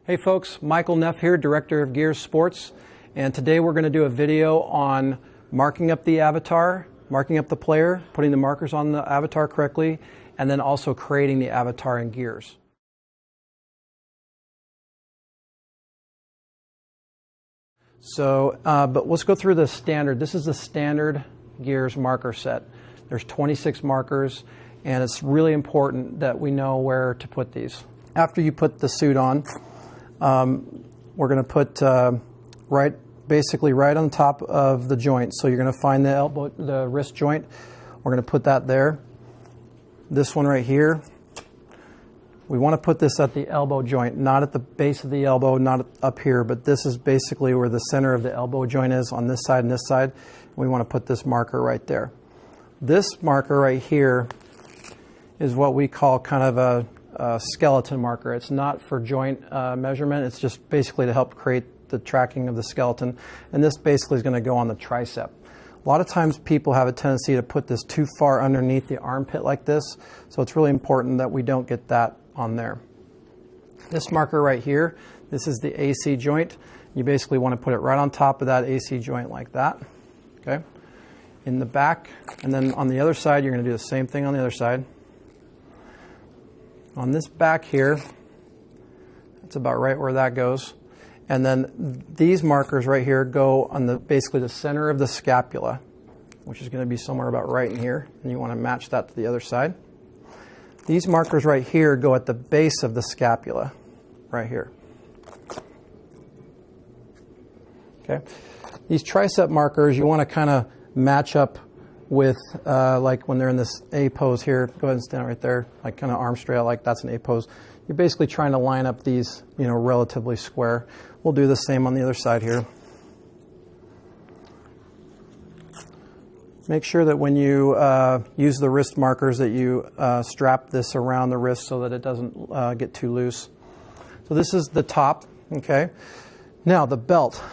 Hey folks, Michael Neff here, Director of Gears Sports, and today we're going to do a video on marking up the avatar, marking up the player, putting the markers on the avatar correctly, and then also creating the avatar in Gears. So, but let's go through the standard. This is the standard Gears marker set. There's 26 markers, and it's really important that we know where to put these. After you put the suit on, we're going to put basically right on top of the joint. So you're going to find the wrist joint. We're going to put that there. This one right here. We want to put this at the elbow joint, not at the base of the elbow, not up here, but this is basically where the center of the elbow joint is on this side and this side. We want to put this marker right there. This marker right here is what we call kind of a skeleton marker. It's not for joint measurement. It's just basically to help create the tracking of the skeleton. And this basically is going to go on the tricep. A lot of times people have a tendency to put this too far underneath the armpit like this. So it's really important that we don't get that on there. This marker right here, this is the AC joint. You basically want to put it right on top of that AC joint like that. Okay. In the back, and then on the other side, you're going to do the same thing on the other side. On this back here, that's about right where that goes. And then these markers right here go on basically the center of the scapula, which is going to be somewhere about right in here. And you want to match that to the other side. These markers right here go at the base of the scapula, right here. Okay. These tricep markers, you want to kind of match up with, like when they're in this A pose here. Go ahead and stand right there, like kind of arm straight out, like that's an A pose. You're basically trying to line up these, relatively square. We'll do the same on the other side here. Make sure that when you use the wrist markers that you strap this around the wrist so that it doesn't get too loose. So this is the top, okay? Now the belt.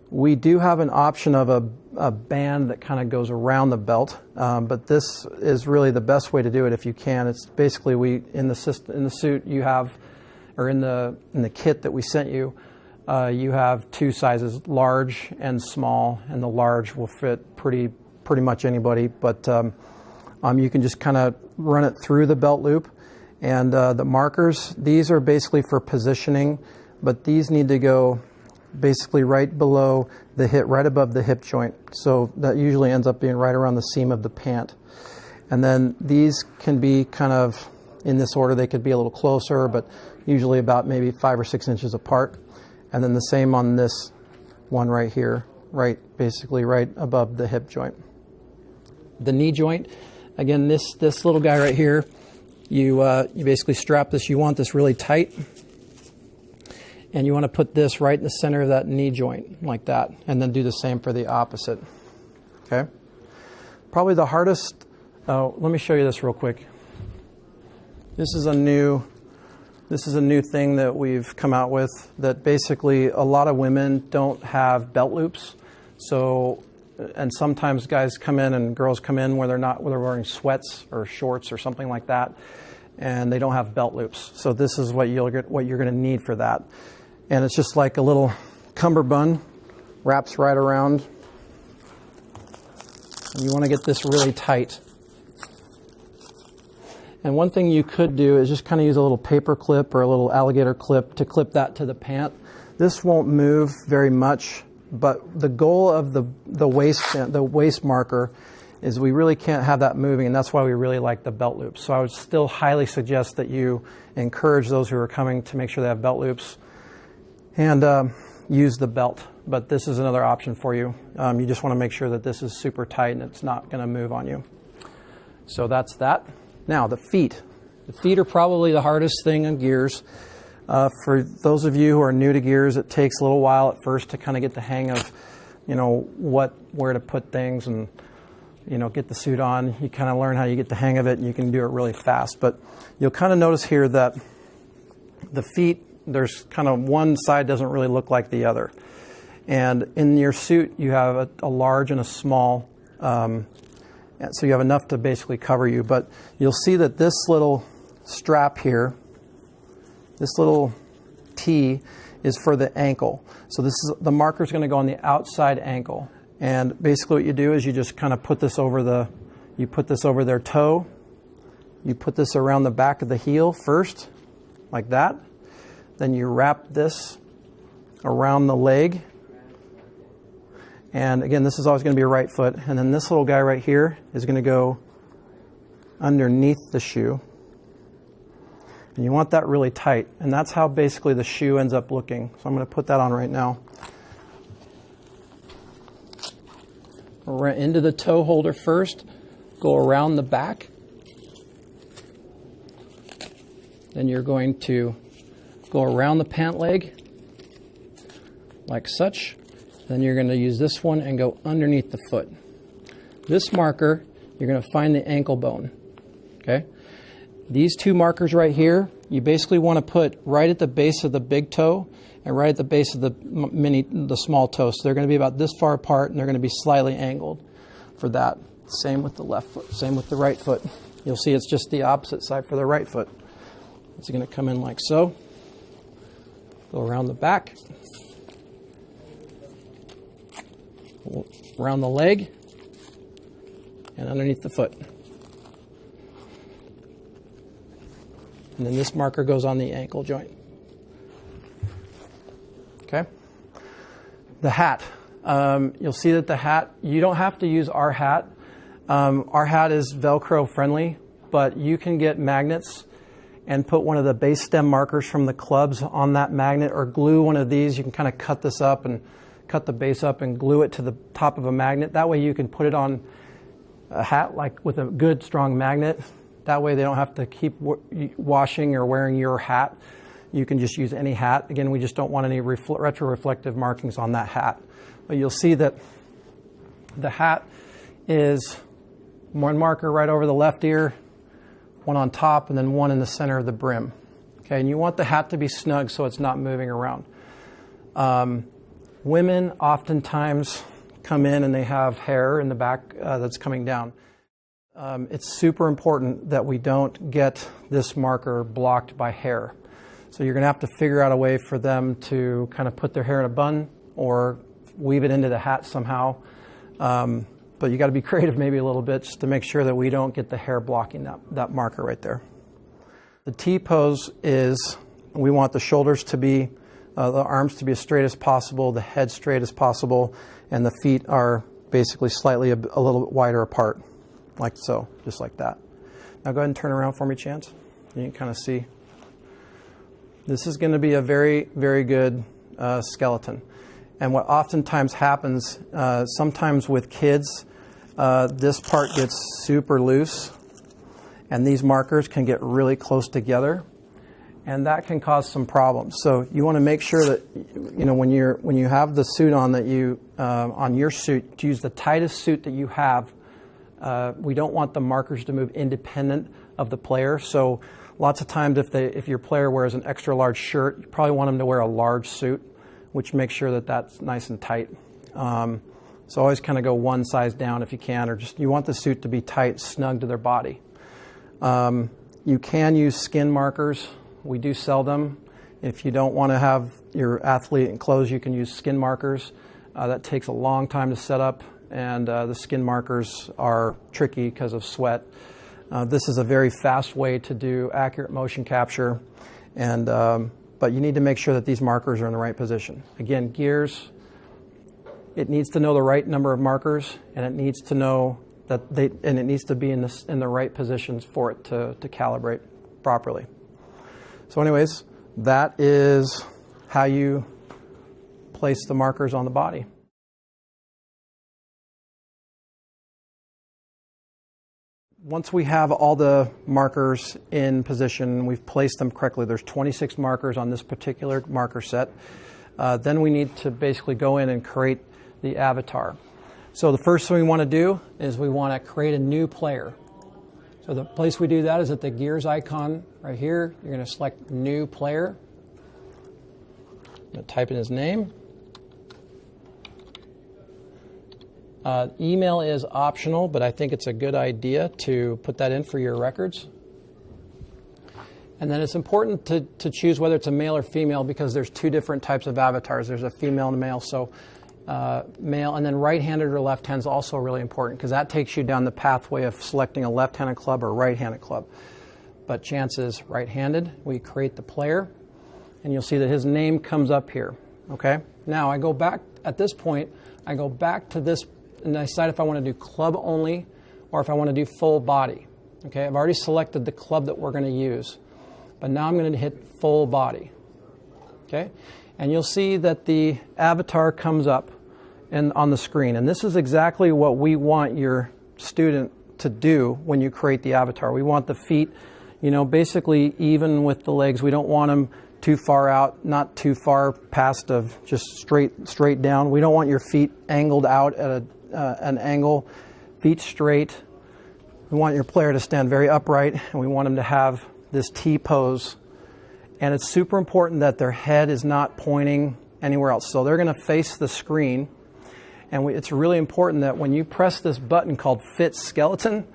We do have an option of a band that kind of goes around the belt, but this is really the best way to do it if you can. It's basically in the suit you have, or in the kit that we sent you, you have two sizes, large and small, and the large will fit pretty much anybody, but you can just kind of run it through the belt loop. And the markers, these are basically for positioning, but these need to go basically right below the hip, right above the hip joint. So that usually ends up being right around the seam of the pant. And then these can be kind of in this order. They could be a little closer, but usually about maybe 5 or 6 inches apart. And then the same on this one right here, basically right above the hip joint. The knee joint, again, this little guy right here, you basically strap this. You want this really tight. And you want to put this right in the center of that knee joint, like that, and then do the same for the opposite. Okay? Probably the hardest, let me show you this real quick. This is a new thing that we've come out with that basically a lot of women don't have belt loops. So, and sometimes guys come in and girls come in where they're wearing sweats or shorts or something like that, and they don't have belt loops. So this is what you're going to need for that. And it's just like a little cummerbund, wraps right around. And you want to get this really tight. And one thing you could do is just kind of use a little paper clip or a little alligator clip to clip that to the pant. This won't move very much, but the goal of the waist marker is we really can't have that moving, and that's why we really like the belt loops. So I would still highly suggest that you encourage those who are coming to make sure they have belt loops and use the belt. But this is another option for you. You just want to make sure that this is super tight and it's not going to move on you. So that's that. Now the feet. The feet are probably the hardest thing in Gears. For those of you who are new to Gears, it takes a little while at first to kind of get the hang of, where to put things and, get the suit on. You kind of learn how you get the hang of it and you can do it really fast. But you'll kind of notice here that the feet, there's kind of one side doesn't really look like the other. And in your suit, you have a large and a small, so you have enough to basically cover you. But you'll see that this little strap here This little T is for the ankle. So the marker is going to go on the outside ankle. And basically what you do is you just kind of put this over their toe. You put this around the back of the heel first, like that. Then you wrap this around the leg. And again, this is always going to be a right foot. And then this little guy right here is going to go underneath the shoe. And you want that really tight. And that's how basically the shoe ends up looking. So I'm going to put that on right now. Right into the toe holder first. Go around the back. Then you're going to go around the pant leg like such. Then you're going to use this one and go underneath the foot. This marker, you're going to find the ankle bone. Okay? These two markers right here, you basically want to put right at the base of the big toe and right at the base of the small toe. So they're going to be about this far apart, and they're going to be slightly angled for that. Same with the left foot, same with the right foot. You'll see it's just the opposite side for the right foot. It's going to come in like so. Go around the back. Around the leg. And underneath the foot. And then this marker goes on the ankle joint. Okay? The hat. You'll see that the hat, you don't have to use our hat. Our hat is Velcro friendly, but you can get magnets and put one of the base stem markers from the clubs on that magnet, or glue one of these. You can kind of cut this up and cut the base up and glue it to the top of a magnet. That way you can put it on a hat like with a good strong magnet. That way they don't have to keep washing or wearing your hat. You can just use any hat. Again, we just don't want any retroreflective markings on that hat. But you'll see that the hat is one marker right over the left ear, one on top, and then one in the center of the brim. Okay, and you want the hat to be snug so it's not moving around. Women oftentimes come in and they have hair in the back that's coming down. It's super important that we don't get this marker blocked by hair. So you're going to have to figure out a way for them to kind of put their hair in a bun or weave it into the hat somehow. But you got to be creative maybe a little bit just to make sure that we don't get the hair blocking that marker right there. The T pose is, we want the shoulders to be, the arms to be as straight as possible, the head straight as possible, and the feet are basically slightly a little bit wider apart, like so, just like that. Now go ahead and turn around for me, Chance. You can kind of see. This is going to be a very, very good skeleton. And what oftentimes happens, sometimes with kids, this part gets super loose, and these markers can get really close together, and that can cause some problems. So you want to make sure that, you know, when you have the suit on, that you on your suit, to use the tightest suit that you have. We don't want the markers to move independent of the player. So lots of times, if your player wears an extra large shirt, you probably want them to wear a large suit, which makes sure that that's nice and tight. So always kind of go one size down if you can, or just you want the suit to be tight, snug to their body. You can use skin markers. We do sell them. If you don't want to have your athlete in clothes, you can use skin markers. That takes a long time to set up, and the skin markers are tricky because of sweat. This is a very fast way to do accurate motion capture, and but you need to make sure that these markers are in the right position. Again, gears, it needs to know the right number of markers, and it needs to know that it needs to be in the right positions for it to calibrate properly. So anyways, that is how you place the markers on the body. Once we have all the markers in position, we've placed them correctly. There's 26 markers on this particular marker set. Then we need to basically go in and create the avatar. So the first thing we want to do is we want to create a new player. So the place we do that is at the gears icon right here. You're going to select new player. I'm going to type in his name. Email is optional, but I think it's a good idea to put that in for your records. And then it's important to choose whether it's a male or female because there's two different types of avatars. There's a female and a male. So male, and then right-handed or left-handed is also really important because that takes you down the pathway of selecting a left-handed club or right-handed club. But chance is right-handed. We create the player, and you'll see that his name comes up here. Okay. Now I go back, at this point, I go back to this and I decide if I want to do club only or if I want to do full body. Okay. I've already selected the club that we're going to use. But now I'm going to hit full body, okay? And you'll see that the avatar comes up on the screen. And this is exactly what we want your student to do when you create the avatar. We want the feet, you know, basically even with the legs. We don't want them too far out, not too far past of just straight down. We don't want your feet angled out at an angle, feet straight. We want your player to stand very upright, and we want them to have this T pose, and it's super important that their head is not pointing anywhere else. So they're going to face the screen, and it's really important that when you press this button called Fit Skeleton,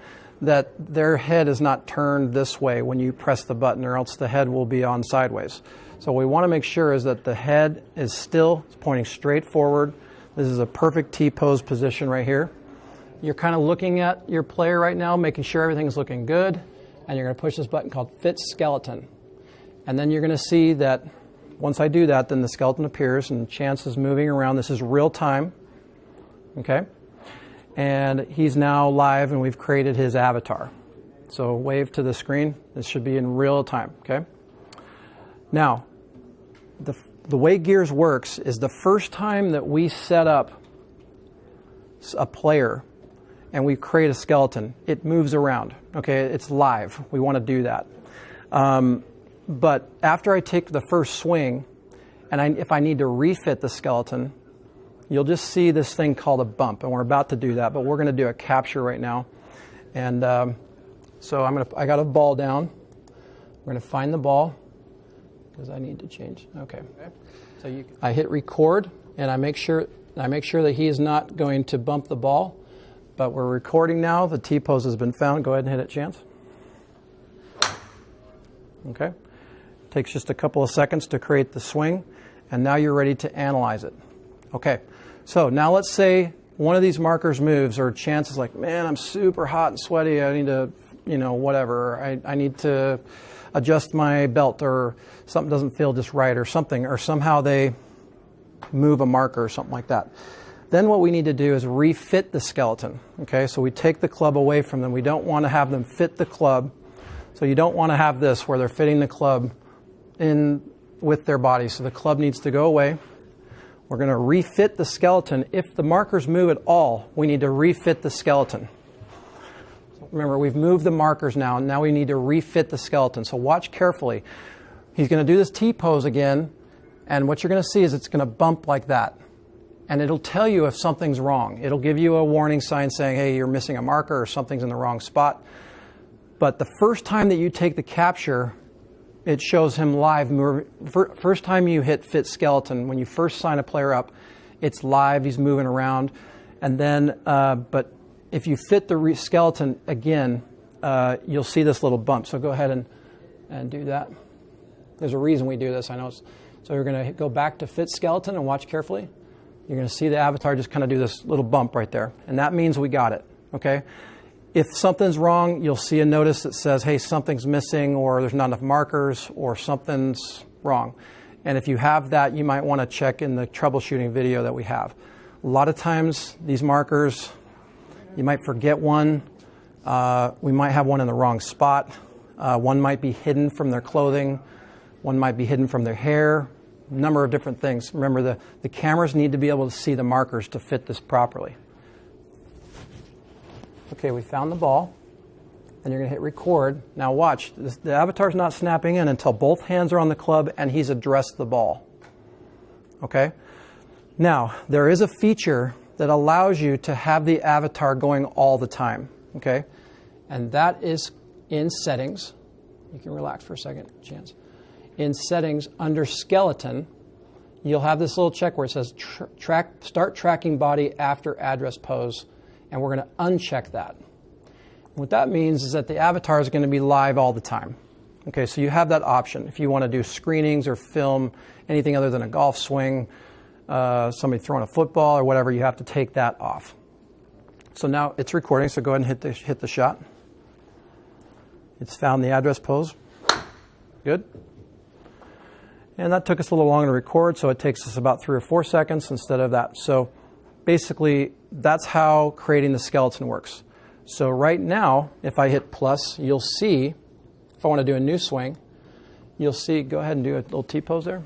that their head is not turned this way when you press the button, or else the head will be on sideways. So what we want to make sure is that the head is still pointing straight forward. This is a perfect T pose position right here. You're kind of looking at your player right now, making sure everything's looking good. And you're going to push this button called Fit Skeleton. And then you're going to see that once I do that, then the skeleton appears and Chance is moving around. This is real time. Okay? And he's now live and we've created his avatar. So wave to the screen. This should be in real time. Okay? Now, the way Gears works is the first time that we set up a player and we create a skeleton, it moves around. Okay, it's live. We want to do that. But after I take the first swing, and if I need to refit the skeleton, you'll just see this thing called a bump, and we're about to do that. But we're going to do a capture right now, and so I got a ball down. We're going to find the ball because I need to change. Okay. So I hit record, and I make sure that he is not going to bump the ball. But we're recording now. The T-pose has been found. Go ahead and hit it, Chance. Okay. Takes just a couple of seconds to create the swing, and now you're ready to analyze it. Okay. So now let's say one of these markers moves, or Chance is like, man, I'm super hot and sweaty. I need to, whatever. I need to adjust my belt, or something doesn't feel just right, or something, or somehow they move a marker or something like that. Then what we need to do is refit the skeleton. Okay, so we take the club away from them. We don't want to have them fit the club. So you don't want to have this where they're fitting the club in with their body. So the club needs to go away. We're going to refit the skeleton. If the markers move at all, we need to refit the skeleton. So remember, we've moved the markers now, and now we need to refit the skeleton. So watch carefully. He's going to do this T-pose again, and what you're going to see is it's going to bump like that. And it'll tell you if something's wrong. It'll give you a warning sign saying, hey, you're missing a marker or something's in the wrong spot. But the first time that you take the capture, it shows him live. First time you hit Fit Skeleton, when you first sign a player up, it's live, he's moving around. And then, but if you fit the skeleton again, you'll see this little bump. So go ahead and do that. There's a reason we do this, I know. So you're going to go back to Fit Skeleton and watch carefully. You're going to see the avatar just kind of do this little bump right there. And that means we got it, okay? If something's wrong, you'll see a notice that says, hey, something's missing, or there's not enough markers, or something's wrong. And if you have that, you might want to check in the troubleshooting video that we have. A lot of times, these markers, you might forget one. We might have one in the wrong spot. One might be hidden from their clothing. One might be hidden from their hair. A number of different things. Remember, the cameras need to be able to see the markers to fit this properly. Okay, we found the ball, and you're going to hit record. Now watch, the avatar's not snapping in until both hands are on the club and he's addressed the ball. Okay? Now, there is a feature that allows you to have the avatar going all the time. Okay? And that is in settings. You can relax for a second, Chance. In settings, under skeleton, you'll have this little check where it says start tracking body after address pose. And we're going to uncheck that. What that means is that the avatar is going to be live all the time. Okay, so you have that option. If you want to do screenings or film anything other than a golf swing, somebody throwing a football or whatever, you have to take that off. So now it's recording, so go ahead and hit the shot. It's found the address pose. Good. And that took us a little longer to record, so it takes us about 3 or 4 seconds instead of that. So basically, that's how creating the skeleton works. So right now, if I hit plus, you'll see, if I want to do a new swing, you'll see, go ahead and do a little T-pose there.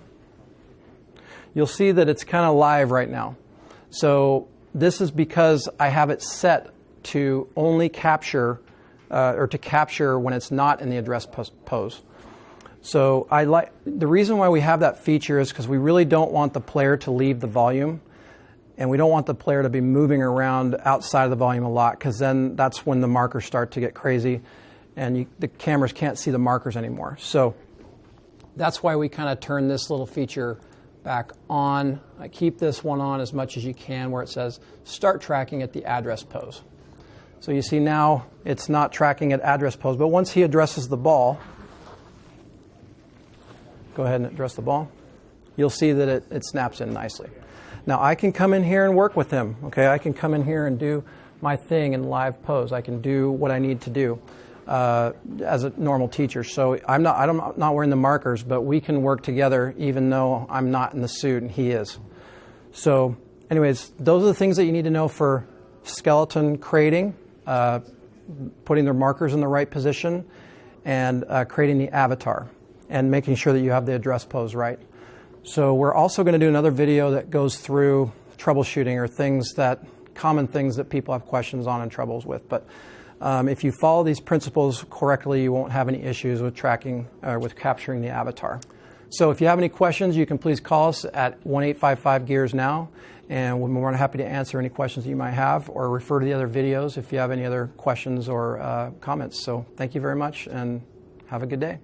You'll see that it's kind of live right now. So this is because I have it set to only capture, or to capture when it's not in the address pose. So the reason why we have that feature is because we really don't want the player to leave the volume, and we don't want the player to be moving around outside of the volume a lot, because then that's when the markers start to get crazy and the cameras can't see the markers anymore. So that's why we kind of turn this little feature back on. I keep this one on as much as you can where it says start tracking at the address pose. So you see now it's not tracking at address pose, but once he addresses the ball, go ahead and address the ball, you'll see that it snaps in nicely. Now I can come in here and work with him. Okay, I can come in here and do my thing in live pose. I can do what I need to do as a normal teacher. So I'm not wearing the markers, but we can work together even though I'm not in the suit and he is. So anyways, those are the things that you need to know for skeleton creating, putting their markers in the right position, and creating the avatar, and making sure that you have the address pose right. So we're also going to do another video that goes through troubleshooting, or common things that people have questions on and troubles with. But if you follow these principles correctly, you won't have any issues with tracking, with capturing the avatar. So if you have any questions, you can please call us at 1-855-GEARS-NOW, and we're more than happy to answer any questions that you might have, or refer to the other videos if you have any other questions or comments. So thank you very much, and have a good day.